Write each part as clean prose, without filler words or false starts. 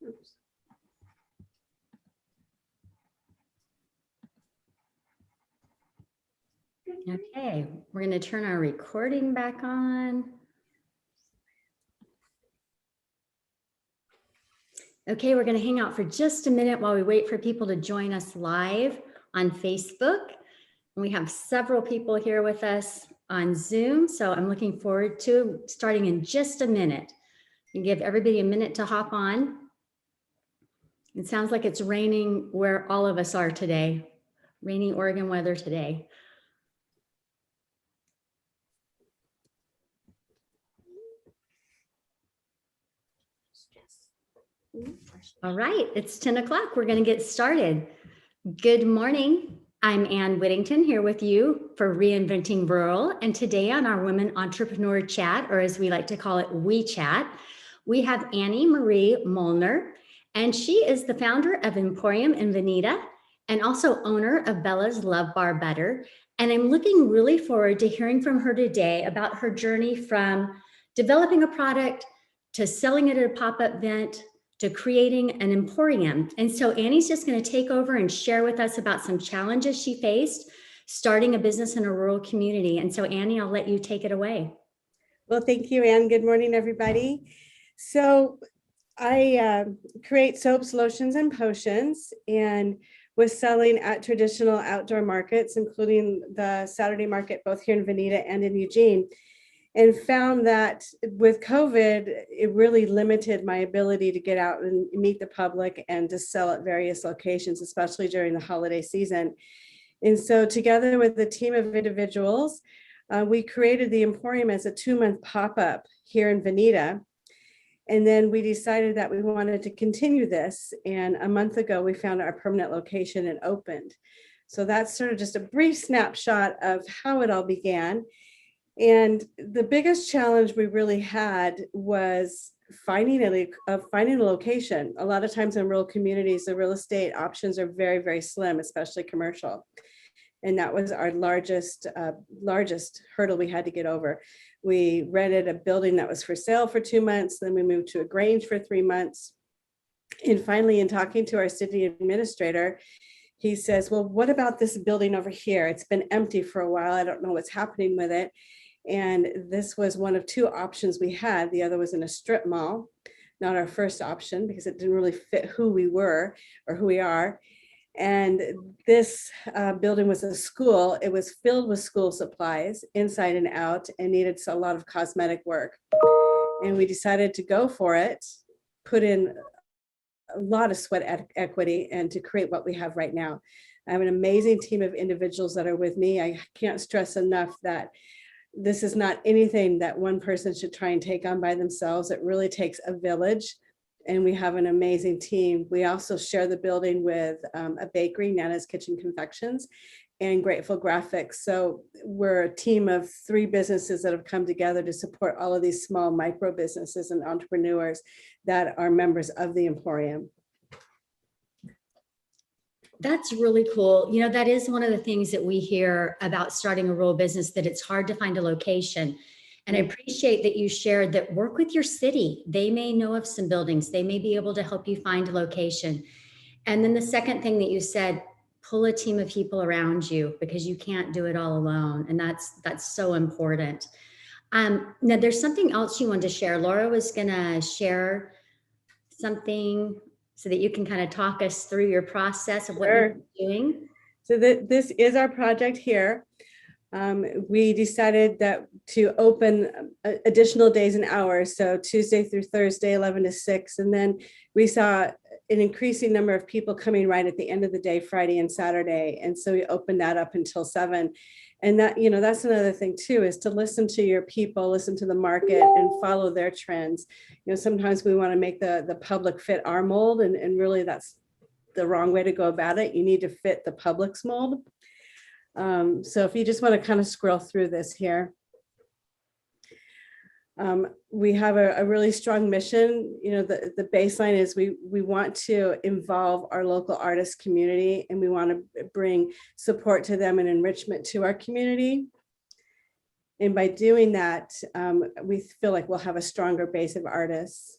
Oops. Okay, we're going to turn our recording back on. Okay, we're going to hang out for just a minute while we wait for people to join us live on Facebook. And we have several people here with us on Zoom, so I'm looking forward to starting in just a minute. And give everybody a minute to hop on. It sounds like it's raining where all of us are today. Rainy Oregon weather today. All right, it's 10 o'clock. We're going to get started. Good morning. I'm Ann Whittington here with you for Reinventing Rural. And today on our Women Entrepreneur Chat, or as we like to call it, We Chat, we have Annie Marie Molnar, and she is the founder of Emporium Veneta and also owner of Bella's Love Bar Butter. And I'm looking really forward to hearing from her today about her journey from developing a product to selling it at a pop-up event to creating an emporium. And so Annie's just going to take over and share with us about some challenges she faced starting a business in a rural community. And so Annie, I'll let you take it away. Well, thank you, Ann. Good morning, everybody. So I create soaps, lotions, and potions, and was selling at traditional outdoor markets, including the Saturday market, both here in Veneta and in Eugene. And found that with COVID, it really limited my ability to get out and meet the public and to sell at various locations, especially during the holiday season. And so together with a team of individuals, we created the Emporium as a 2-month pop-up here in Veneta. And then we decided that we wanted to continue this. And a month ago, we found our permanent location and opened. So that's sort of just a brief snapshot of how it all began. And the biggest challenge we really had was finding a location. A lot of times in rural communities, the real estate options are very, very slim, especially commercial. And that was our largest hurdle we had to get over. We rented a building that was for sale for 2 months. Then we moved to a Grange for 3 months. And finally, in talking to our city administrator, he says, well, what about this building over here? It's been empty for a while. I don't know what's happening with it. And this was one of 2 options we had. The other was in a strip mall, not our first option because it didn't really fit who we were or who we are. And this building was a school. It was filled with school supplies inside and out and needed a lot of cosmetic work. And we decided to go for it, put in a lot of sweat equity and to create what we have right now. I have an amazing team of individuals that are with me. I can't stress enough that this is not anything that one person should try and take on by themselves. It really takes a village, and we have an amazing team. We also share the building with a bakery, Nana's Kitchen Confections, and Grateful Graphics. So we're a team of 3 businesses that have come together to support all of these small micro businesses and entrepreneurs that are members of the Emporium. That's really cool. You know, that is one of the things that we hear about starting a rural business, that it's hard to find a location. And I appreciate that you shared that. Work with your city. They may know of some buildings. They may be able to help you find a location. And then the second thing that you said, pull a team of people around you because you can't do it all alone. And that's so important. Now there's something else you wanted to share. Laura was gonna share something so that you can kind of talk us through your process of what you're doing. So this is our project here. We decided that to open additional days and hours, so Tuesday through Thursday, 11 to 6. And then we saw an increasing number of people coming right at the end of the day, Friday and Saturday. And so we opened that up until 7. And that, you know, that's another thing too, is to listen to your people, listen to the market and follow their trends. You know, sometimes we want to make the public fit our mold, and really that's the wrong way to go about it. You need to fit the public's mold. So if you just want to kind of scroll through this here. We have a really strong mission. You know, the baseline is we want to involve our local artist community, and we want to bring support to them and enrichment to our community. And by doing that, we feel like we'll have a stronger base of artists.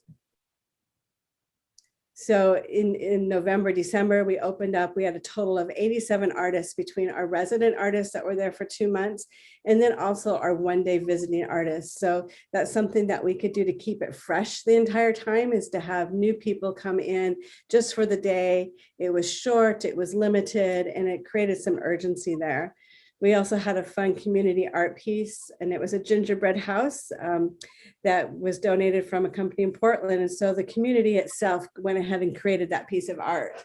So in November, December, we opened up, we had a total of 87 artists between our resident artists that were there for 2 months, and then also our one-day visiting artists. So that's something that we could do to keep it fresh the entire time, is to have new people come in just for the day. It was short, it was limited, and it created some urgency there. We also had a fun community art piece, and it was a gingerbread house that was donated from a company in Portland. And so the community itself went ahead and created that piece of art.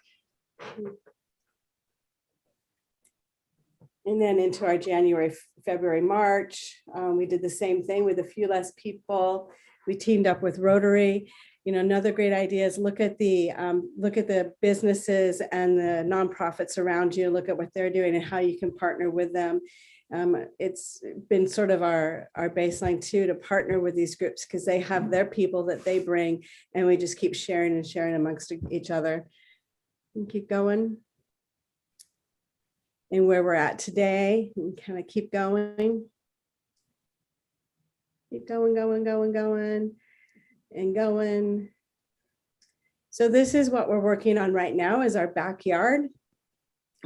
And then into our January, February, March, we did the same thing with a few less people. We teamed up with Rotary. You know, another great idea is look at the businesses and the nonprofits around you, look at what they're doing and how you can partner with them. It's been sort of our baseline too, to partner with these groups, because they have their people that they bring, and we just keep sharing and sharing amongst each other. And keep going. And where we're at today, and kind of keep going. Keep going, and going. So this is what we're working on right now, is our backyard.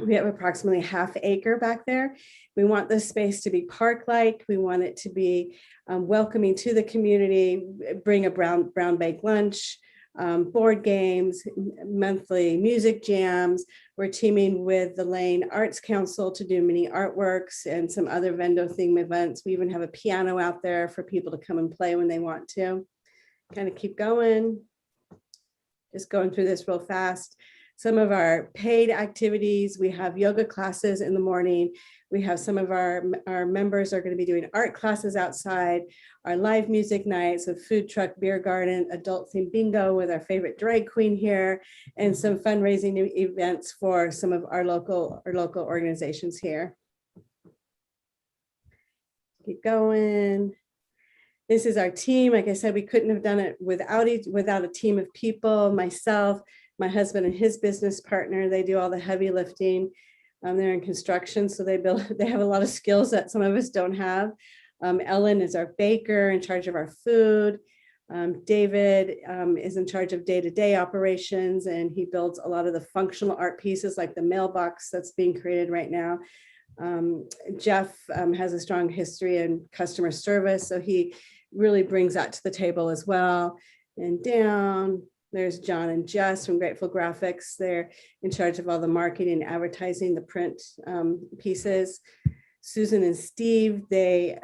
We have approximately ½ acre back there. We want this space to be park-like. We want it to be welcoming to the community, bring a brown bag lunch, board games, monthly music jams. We're teaming with the Lane Arts Council to do mini artworks and some other vendor theme events. We even have a piano out there for people to come and play when they want to. Kind of keep going. Just going through this real fast. Some of our paid activities, we have yoga classes in the morning. We have some of our members are going to be doing art classes outside, our live music nights, a food truck, beer garden, adult themed bingo with our favorite drag queen here, and some fundraising events for some of our local organizations here. Keep going. This is our team. Like I said, we couldn't have done it without a team of people. Myself, my husband and his business partner, they do all the heavy lifting. They're in construction, so they have a lot of skills that some of us don't have. Ellen is our baker, in charge of our food. David is in charge of day-to-day operations, and he builds a lot of the functional art pieces, like the mailbox that's being created right now. Jeff has a strong history in customer service, so he really brings that to the table as well. And down, there's John and Jess from Grateful Graphics. They're in charge of all the marketing, advertising, the print pieces. Susan and Steve, they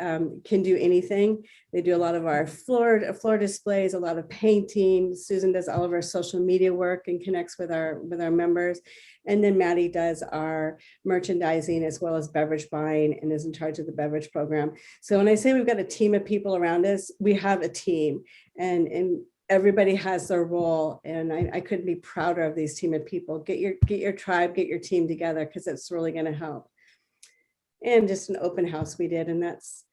can do anything. They do a lot of our floor displays, a lot of painting. Susan does all of our social media work and connects with our members. And then Maddie does our merchandising as well as beverage buying, and is in charge of the beverage program. So when I say we've got a team of people around us, we have a team, and everybody has their role. And I couldn't be prouder of these team of people. Get your tribe, get your team together, because it's really going to help. And just an open house we did, and that's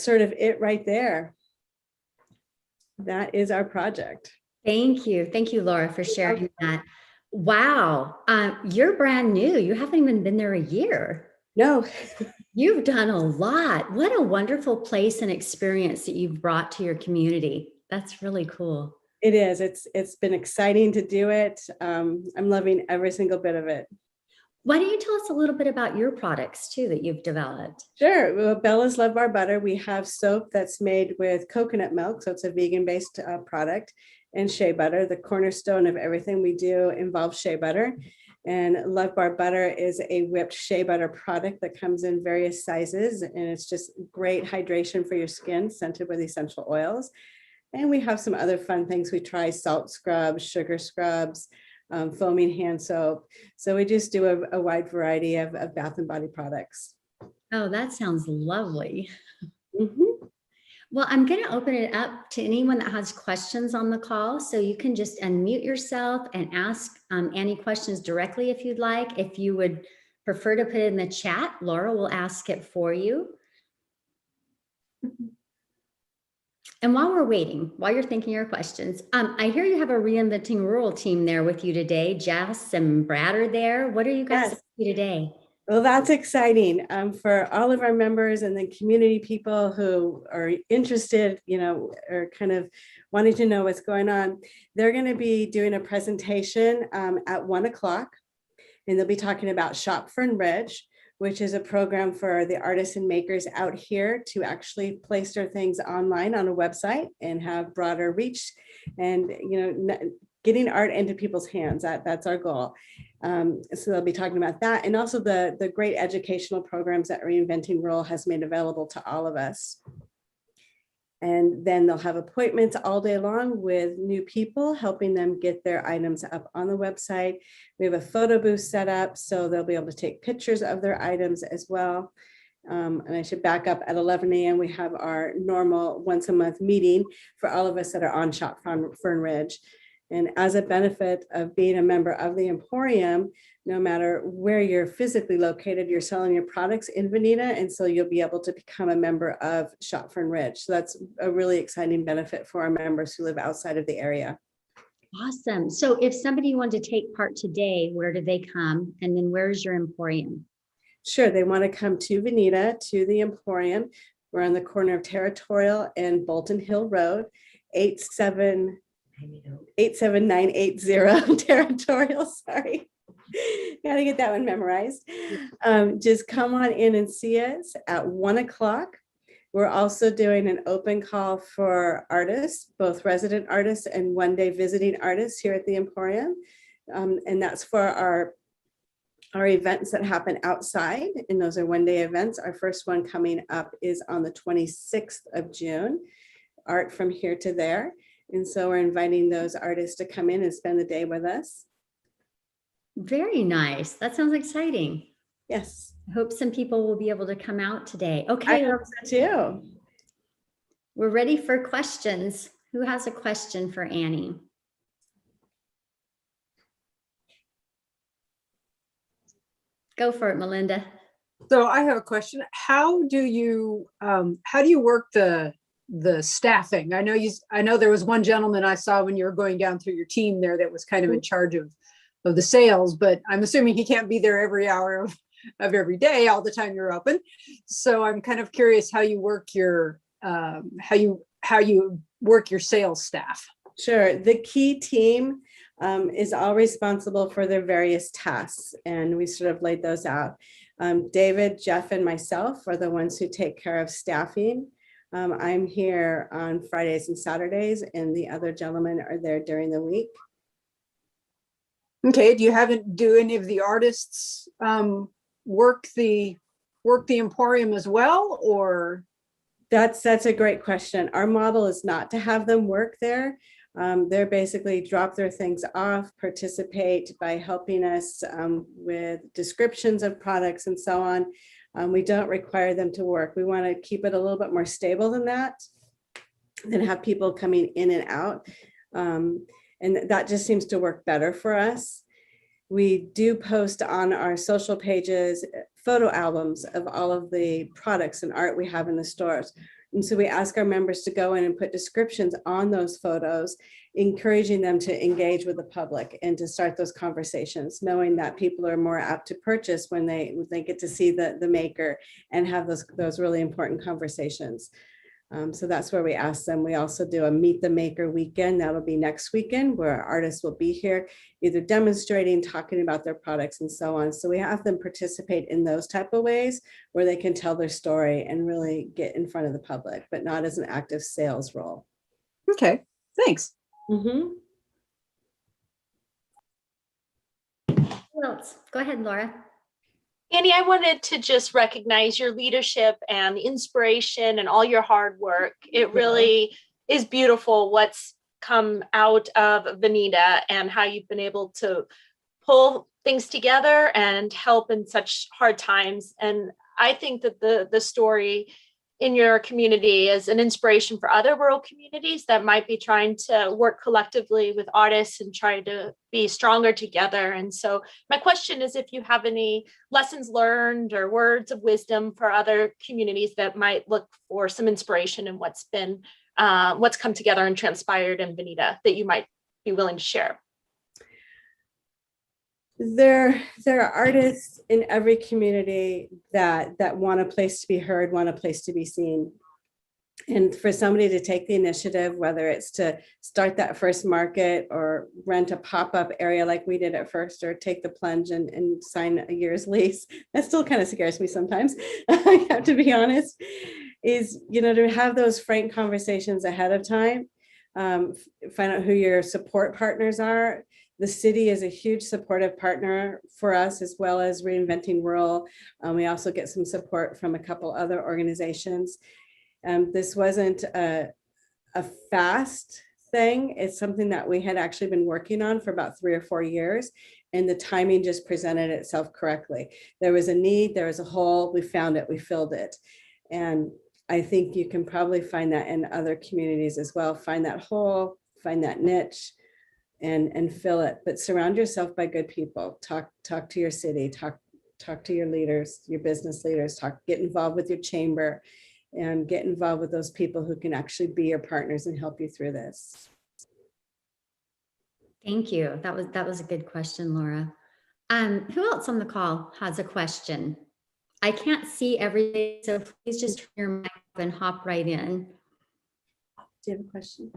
sort of it right there. That is our project. Thank you, Laura, for sharing that. Wow, you're brand new. You haven't even been there a year. No. You've done a lot. What a wonderful place and experience that you've brought to your community. That's really cool. It is. It's been exciting to do it. I'm loving every single bit of it. Why don't you tell us a little bit about your products too that you've developed? Sure. Well, Bella's Love Bar Butter. We have soap that's made with coconut milk, so it's a vegan-based product, and shea butter. The cornerstone of everything we do involves shea butter. And Love Bar Butter is a whipped shea butter product that comes in various sizes, and it's just great hydration for your skin, scented with essential oils. And we have some other fun things. We try salt scrubs, sugar scrubs, foaming hand soap. So we just do a wide variety of bath and body products. Oh, that sounds lovely. Mm-hmm. Well, I'm going to open it up to anyone that has questions on the call. So you can just unmute yourself and ask Annie questions directly if you'd like. If you would prefer to put it in the chat, Laura will ask it for you. And while we're waiting, while you're thinking your questions, I hear you have a Reinventing Rural team there with you today. Jess and Brad are there. What are you guys up to today? Well, that's exciting for all of our members and the community people who are interested, or kind of wanting to know what's going on. They're going to be doing a presentation at 1:00, and they'll be talking about Shop Fern Ridge, which is a program for the artists and makers out here to actually place their things online on a website and have broader reach, and getting art into people's hands. That's our goal. So they'll be talking about that, and also the great educational programs that Reinventing Rural has made available to all of us. And then they'll have appointments all day long with new people, helping them get their items up on the website. We have a photo booth set up, so they'll be able to take pictures of their items as well. And I should back up, at 11 a.m. we have our normal once a month meeting for all of us that are on Shop Fern Ridge. And as a benefit of being a member of the Emporium, no matter where you're physically located, you're selling your products in Veneta, and so you'll be able to become a member of Shop Fern Ridge. So that's a really exciting benefit for our members who live outside of the area. Awesome. So if somebody wanted to take part today, where do they come? And then where's your Emporium? Sure, they want to come to Veneta, to the Emporium. We're on the corner of Territorial and Bolton Hill Road, 87980 Territorial, sorry. Gotta get that one memorized. Just come on in and see us at 1:00. We're also doing an open call for artists, both resident artists and one-day visiting artists here at the Emporium. And that's for our events that happen outside, and those are one-day events. Our first one coming up is on the 26th of June, Art from Here to There. And so we're inviting those artists to come in and spend the day with us. Very nice. That sounds exciting. Yes. I hope some people will be able to come out today. I Okay. hope so too. We're ready for questions. Who has a question for Annie? Go for it, Melinda. So I have a question. How do you work the staffing? I know there was one gentleman I saw when you were going down through your team there that was kind of in charge of the sales, but I'm assuming he can't be there every hour of every day all the time you're open. So I'm kind of curious how you work your sales staff. Sure. The key team is all responsible for their various tasks, and we sort of laid those out. David, Jeff, and myself are the ones who take care of staffing. I'm here on Fridays and Saturdays, and the other gentlemen are there during the week. Okay. Do any of the artists work the Emporium as well, or? That's a great question. Our model is not to have them work there. They're basically drop their things off, participate by helping us with descriptions of products and so on. We don't require them to work. We want to keep it a little bit more stable than that, than have people coming in and out. And that just seems to work better for us. We do post on our social pages photo albums of all of the products and art we have in the stores. And so we ask our members to go in and put descriptions on those photos, encouraging them to engage with the public and to start those conversations, knowing that people are more apt to purchase when they get to see the maker and have those really important conversations. So that's where we ask them. We also do a Meet the Maker weekend. That'll be next weekend, where artists will be here either demonstrating, talking about their products and so on. So we have them participate in those type of ways where they can tell their story and really get in front of the public, but not as an active sales role. Okay, thanks. Who else? Go ahead, Laura. Annie, I wanted to just recognize your leadership and inspiration and all your hard work. It really is beautiful what's come out of Veneta and how you've been able to pull things together and help in such hard times. And I think that the story in your community is an inspiration for other rural communities that might be trying to work collectively with artists and try to be stronger together. And so my question is if you have any lessons learned or words of wisdom for other communities that might look for some inspiration in what's come together and transpired in Veneta that you might be willing to share. There are artists in every community that want a place to be heard, want a place to be seen. And for somebody to take the initiative, whether it's to start that first market or rent a pop-up area like we did at first, or take the plunge and sign a year's lease, that still kind of scares me sometimes, I have to be honest, is, to have those frank conversations ahead of time, find out who your support partners are. The city is a huge supportive partner for us, as well as Reinventing Rural. We also get some support from a couple other organizations. This wasn't a fast thing. It's something that we had actually been working on for about 3 or 4 years, and the timing just presented itself correctly. There was a need, there was a hole, we found it, we filled it. And I think you can probably find that in other communities as well. Find that hole, find that niche, and fill it. But surround yourself by good people. Talk to your city, talk to your leaders, your business leaders, get involved with your chamber, and get involved with those people who can actually be your partners and help you through this. Thank you. That was a good question, Laura. Who else on the call has a question? I can't see everything, so please just turn your mic up and hop right in. Do you have a question?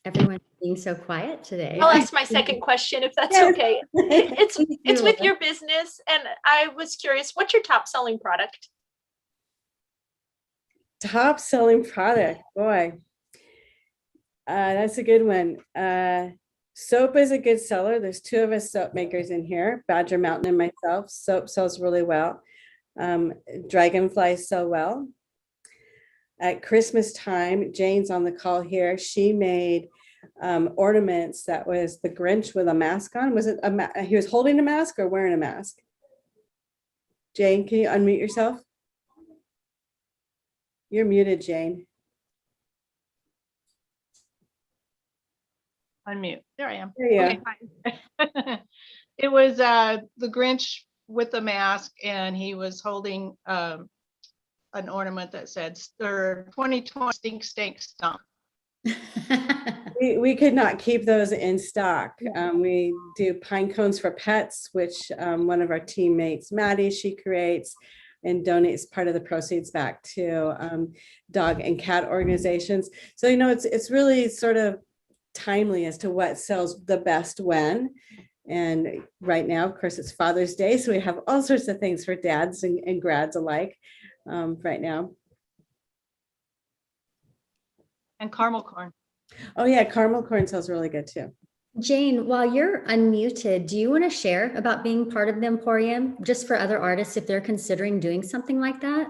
Everyone's being so quiet today. I'll ask my second question if that's Yes. okay. It's with your business, and I was curious, what's your top selling product? Top selling product, boy. That's a good one. Soap is a good seller. There's 2 of us soap makers in here, Badger Mountain and myself. Soap sells really well. Dragonflies sell well. At Christmas time, Jane's on the call here. She made ornaments that was the Grinch with a mask on. Was it he was holding a mask or wearing a mask? Jane, can you unmute yourself? You're muted, Jane. Unmute. There I am. There you Okay, fine. It was the Grinch with the mask, and he was holding an ornament that said, "Stir 2020 stink, stink, stunk." We could not keep those in stock. We do pine cones for pets, which one of our teammates, Maddie, she creates and donates part of the proceeds back to dog and cat organizations. So, it's really sort of timely as to what sells the best when. And right now, of course, it's Father's Day. So we have all sorts of things for dads and grads alike right now. And caramel corn. Oh yeah, caramel corn sells really good too. Jane, while you're unmuted, do you want to share about being part of the Emporium, just for other artists if they're considering doing something like that?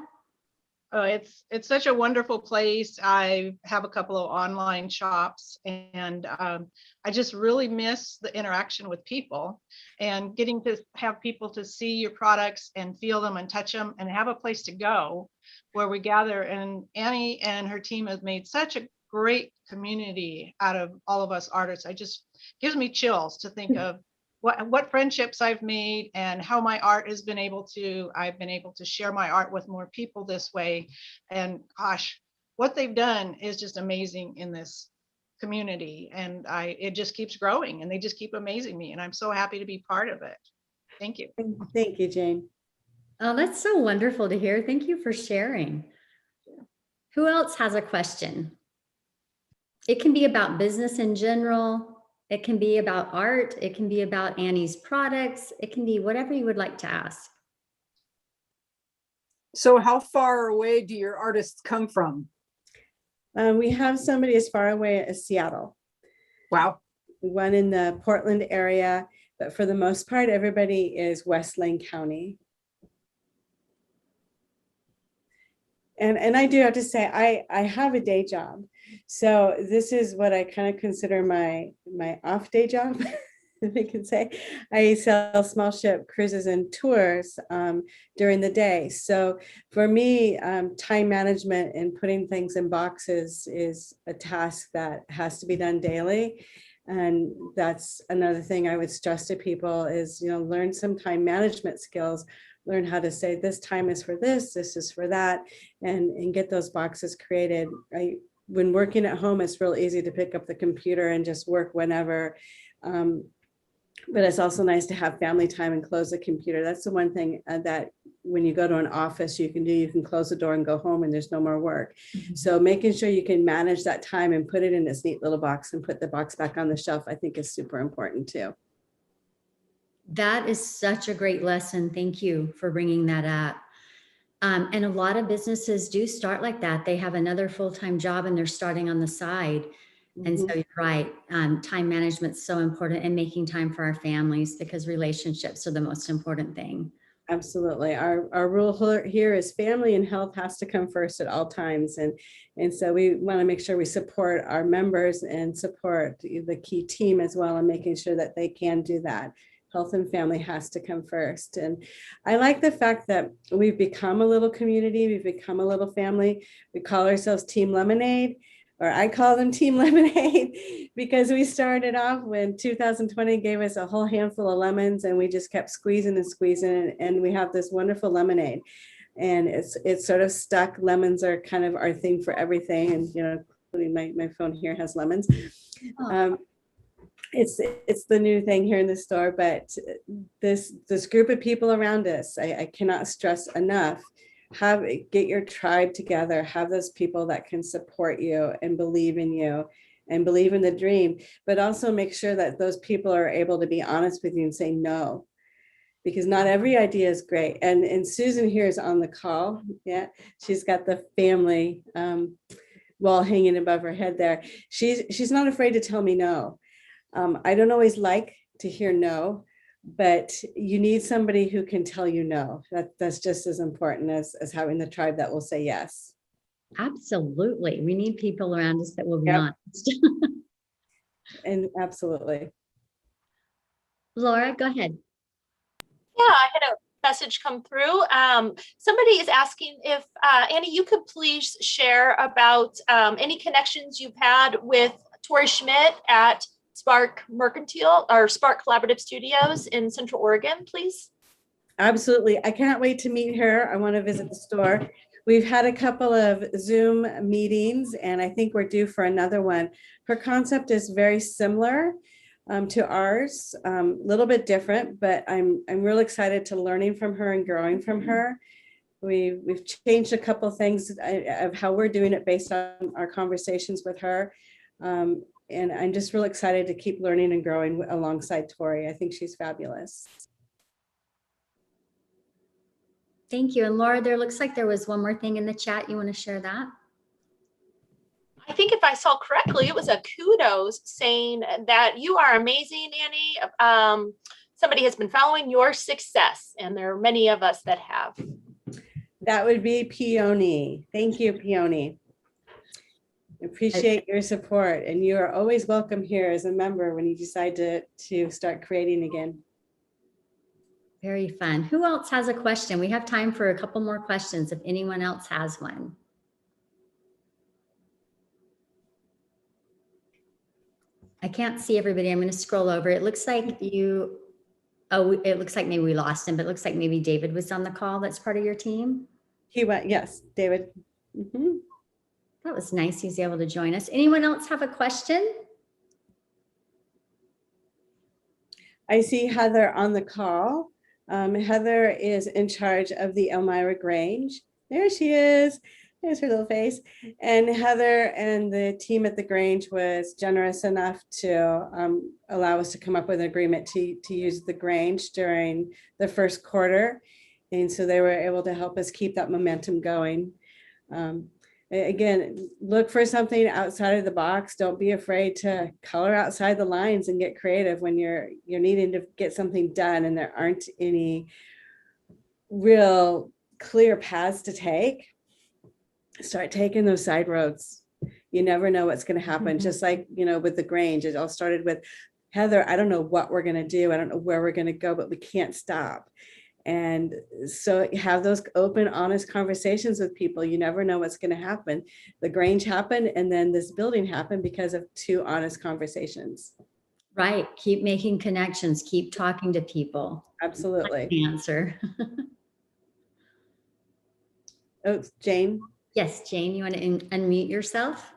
Oh, it's such a wonderful place. I have a couple of online shops, and I just really miss the interaction with people and getting to have people to see your products and feel them and touch them and have a place to go where we gather. And Annie and her team have made such a great community out of all of us artists. I just gives me chills to think of what friendships I've made and how my art has been able to, I've been able to share my art with more people this way. And gosh, what they've done is just amazing in this community. And it just keeps growing, and they just keep amazing me. And I'm so happy to be part of it. Thank you. Thank you, Jane. Oh, that's so wonderful to hear. Thank you for sharing. Who else has a question? It can be about business in general. It can be about art. It can be about Annie's products. It can be whatever you would like to ask. So how far away do your artists come from? We have somebody as far away as Seattle. Wow. One in the Portland area, but for the most part, everybody is West Lane County. And I do have to say, I have a day job. So this is what I kind of consider my off day job, if I can say. I sell small ship cruises and tours during the day. So for me, time management and putting things in boxes is a task that has to be done daily. And that's another thing I would stress to people is, learn some time management skills learn how to say this time is for this is for that, and get those boxes created. When working at home, it's real easy to pick up the computer and just work whenever. But it's also nice to have family time and close the computer. That's the one thing that when you go to an office, you can close the door and go home and there's no more work. So making sure you can manage that time and put it in this neat little box and put the box back on the shelf, I think is super important too. That is such a great lesson. Thank you for bringing that up. And a lot of businesses do start like that. They have another full-time job and they're starting on the side. And so you're right. Time management is so important, and making time for our families, because relationships are the most important thing. Absolutely. Our rule here is family and health has to come first at all times. And so we want to make sure we support our members and support the key team as well, and making sure that they can do that. Health and family has to come first. And I like the fact that we've become a little community. We've become a little family. We call ourselves Team Lemonade, or I call them Team Lemonade, because we started off when 2020 gave us a whole handful of lemons, and we just kept squeezing and squeezing, and we have this wonderful lemonade. And it's sort of stuck. Lemons are kind of our thing for everything. And, including my phone here has lemons. It's the new thing here in the store, but this group of people around us, I cannot stress enough, get your tribe together, have those people that can support you and believe in you and believe in the dream, but also make sure that those people are able to be honest with you and say no, because not every idea is great. And Susan here is on the call. Yeah, she's got the family wall hanging above her head there. She's not afraid to tell me no. I don't always like to hear no, but you need somebody who can tell you no. That's just as important as having the tribe that will say yes. Absolutely. We need people around us that will be honest. And absolutely. Laura, go ahead. Yeah, I had a message come through. Somebody is asking if, Annie, you could please share about any connections you've had with Tori Schmidt at Spark Mercantile or Spark Collaborative Studios in Central Oregon, please. Absolutely. I can't wait to meet her. I want to visit the store. We've had a couple of Zoom meetings, and I think we're due for another one. Her concept is very similar to ours, a little bit different, but I'm real excited to learning from her and growing from her. We've changed a couple of things of how we're doing it based on our conversations with her. And I'm just real excited to keep learning and growing alongside Tori. I think she's fabulous. Thank you. And Laura, there looks like there was one more thing in the chat. You want to share that? I think if I saw correctly, it was a kudos saying that you are amazing, Annie. Somebody has been following your success, and there are many of us that have. That would be Peony. Thank you, Peony. Appreciate your support, and you are always welcome here as a member when you decide to start creating again. Very fun. Who else has a question? We have time for a couple more questions if anyone else has one. I can't see everybody. I'm going to scroll over. It looks like it looks like maybe we lost him, but it looks like maybe David was on the call. That's part of your team. He went, yes, David. That was nice. He's able to join us. Anyone else have a question? I see Heather on the call. Heather is in charge of the Elmira Grange. There she is. There's her little face. And Heather and the team at the Grange was generous enough to allow us to come up with an agreement to use the Grange during the first quarter. And so they were able to help us keep that momentum going. Again, look for something outside of the box. Don't be afraid to color outside the lines and get creative when you're needing to get something done and there aren't any real clear paths to take. Start taking those side roads. You never know what's going to happen. Just like, with the Grange, it all started with Heather. I don't know what we're going to do. I don't know where we're going to go, but we can't stop. And so have those open, honest conversations with people. You never know what's going to happen. The Grange happened, and then this building happened because of two honest conversations. Right. Keep making connections. Keep talking to people. Absolutely. That's the answer. Oh, Jane? Yes, Jane, you want to unmute yourself?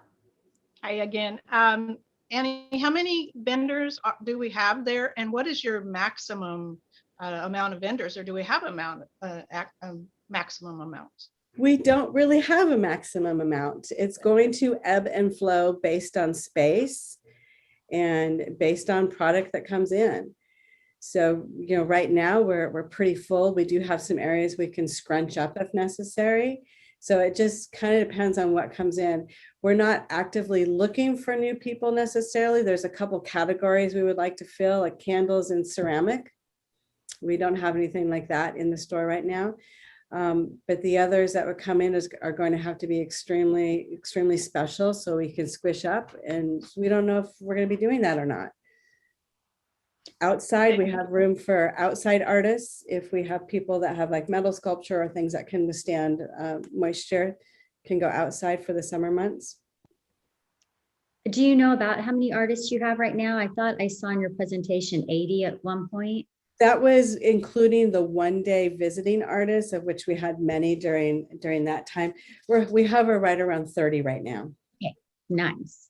Hi again. Annie, how many vendors do we have there? And what is your maximum amount of vendors, or do we have maximum amount? We don't really have a maximum amount. It's going to ebb and flow based on space and based on product that comes in. So, right now we're pretty full. We do have some areas we can scrunch up if necessary. So it just kind of depends on what comes in. We're not actively looking for new people necessarily. There's a couple categories we would like to fill, like candles and ceramic. We don't have anything like that in the store right now. But the others that would come in are going to have to be extremely, extremely special so we can squish up. And we don't know if we're going to be doing that or not. Outside, we have room for outside artists. If we have people that have like metal sculpture or things that can withstand moisture, can go outside for the summer months. Do you know about how many artists you have right now? I thought I saw in your presentation 80 at one point. That was including the one-day visiting artists, of which we had many during that time. We hover right around 30 right now. Okay, nice.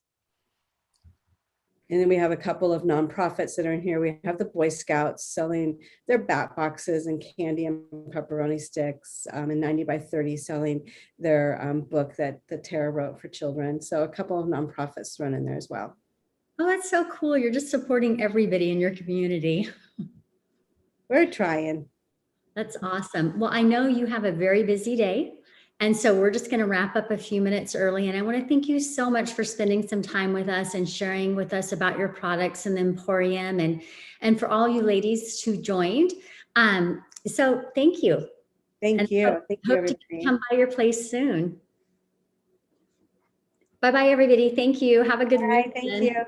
And then we have a couple of nonprofits that are in here. We have the Boy Scouts selling their bat boxes and candy and pepperoni sticks, and 90 by 30 selling their book that Tara wrote for children. So a couple of nonprofits thrown in there as well. Oh, that's so cool. You're just supporting everybody in your community. We're trying. That's awesome. Well, I know you have a very busy day. And so we're just going to wrap up a few minutes early. And I want to thank you so much for spending some time with us and sharing with us about your products and the Emporium, and for all you ladies who joined. So thank you. Thank you. Thank you, Hope to everybody. come by your place soon. Bye-bye, everybody. Thank you. Have a good Bye. weekend. Thank you.